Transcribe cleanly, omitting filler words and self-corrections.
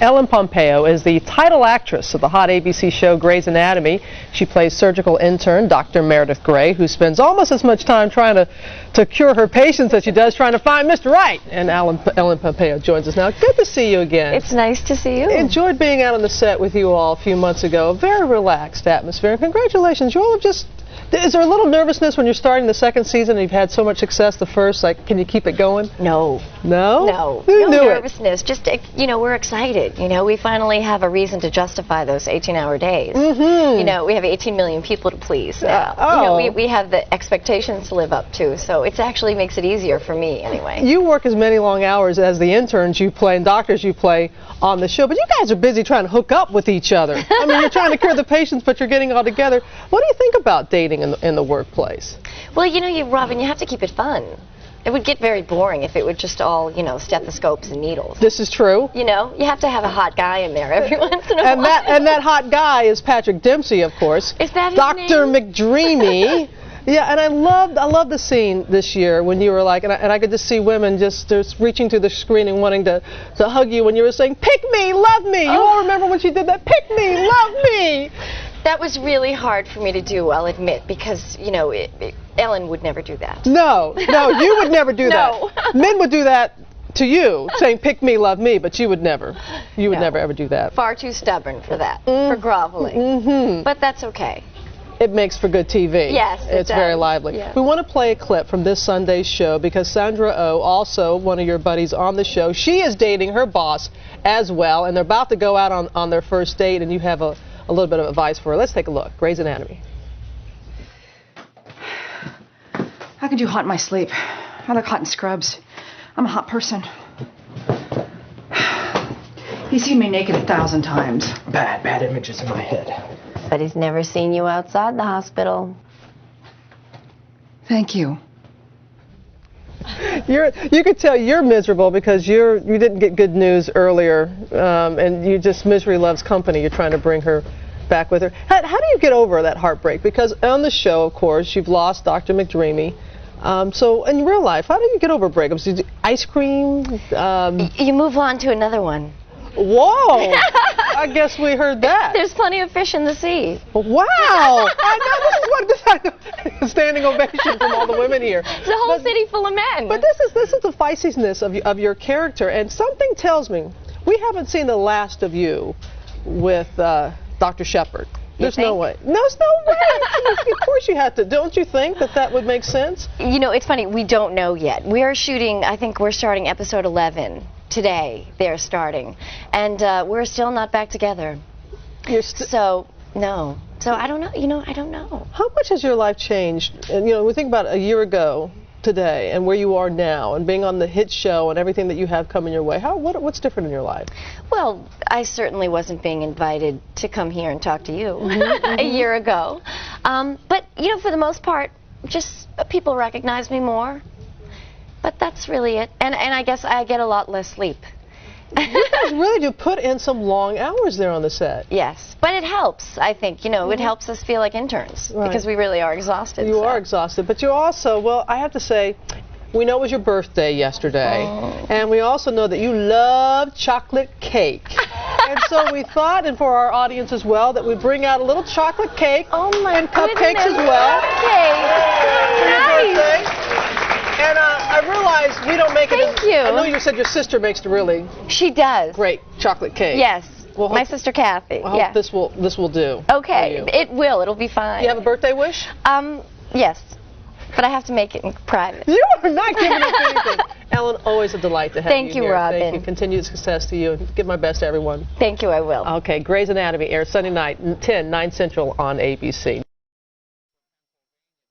Ellen Pompeo is the title actress of the hot ABC show Grey's Anatomy. She plays surgical intern Dr. Meredith Grey, who spends almost as much time trying to cure her patients as she does trying to find Mr. Right. And Ellen Pompeo joins us now. Good to see you again. It's nice to see you. Enjoyed being out on the set with you all a few months ago. Very relaxed atmosphere. Congratulations. You all have just... Is there a little nervousness when you're starting the second season and you've had so much success the first? Like, can you keep it going? No. No? No. Who no knew nervousness. Just, we're excited. We finally have a reason to justify those 18-hour days. Mm-hmm. We have 18 million people to please now. We have the expectations to live up to, so it actually makes it easier for me anyway. You work as many long hours as the interns you play and doctors you play on the show, but you guys are busy trying to hook up with each other. I mean, you're trying to cure the patients, but you're getting all together. What do you think about dating in the workplace? Well, Robin, you have to keep it fun. It would get very boring if it were just all, stethoscopes and needles. This is true. You have to have a hot guy in there every once in a while. And that hot guy is Patrick Dempsey, of course. Is that his Dr. name? McDreamy. Yeah, and I loved the scene this year when you were like, and I could just see women just reaching through the screen and wanting to hug you when you were saying, "Pick me, love me." You all remember when she did that? "Pick me, love me." That was really hard for me to do, I'll admit, because, Ellen would never do that. No, you would never do No. that. Men would do that to you, saying, "Pick me, love me," but you would never. You would never, ever do that. Far too stubborn for that, for groveling. Mm-hmm. But that's okay. It makes for good TV. Yes, it's very lively. Yeah. We want to play a clip from this Sunday's show because Sandra Oh, also one of your buddies on the show, she is dating her boss as well, and they're about to go out on their first date, and you have a little bit of advice for her. Let's take a look. Grey's Anatomy. How could you haunt my sleep? I like hot in scrubs. I'm a hot person. He's seen me naked 1,000 times. Bad images in my head. But he's never seen you outside the hospital. Thank you. You could tell you're miserable because you didn't get good news earlier, and misery loves company. You're trying to bring her back with her. How do you get over that heartbreak? Because on the show, of course, you've lost Dr. McDreamy. So in real life, how do you get over breakups? Do you do ice cream? You move on to another one. Whoa! I guess we heard that. There's plenty of fish in the sea. Wow! I know this is what standing ovation from all the women here. It's a whole city full of men. But this is the feistiness of your character, and something tells me we haven't seen the last of you with Dr. Shepard. There's no way. No, there's no way. Of course you have to. Don't you think that would make sense? It's funny. We don't know yet. We are shooting. I think we're starting episode 11. Today they're starting, and we're still not back together. So no. So I don't know. I don't know. How much has your life changed? And we think about a year ago today, and where you are now, and being on the hit show, and everything that you have coming your way. What's different in your life? Well, I certainly wasn't being invited to come here and talk to you a year ago. But for the most part, just people recognize me more. But that's really it. And I guess I get a lot less sleep. You guys really do put in some long hours there on the set. Yes. But it helps, I think. It helps us feel like interns because we really are exhausted. You are exhausted. But you also, well, I have to say, we know it was your birthday yesterday. And we also know that you love chocolate cake. And so we thought, and for our audience as well, that we bring out a little chocolate cake and cupcakes as well. Nice. And I realize we don't make it. Thank you. I know you said your sister makes the really. She does. Great chocolate cake. Yes. My sister Kathy. I hope this will do. Okay. It will. It'll be fine. Do you have a birthday wish? Yes. But I have to make it in private. You are not giving up anything. Ellen, always a delight to have you here. Thank you, Robin. Thank you. Continued success to you. Give my best to everyone. Thank you. I will. Okay. Grey's Anatomy airs Sunday night, 9 Central on ABC.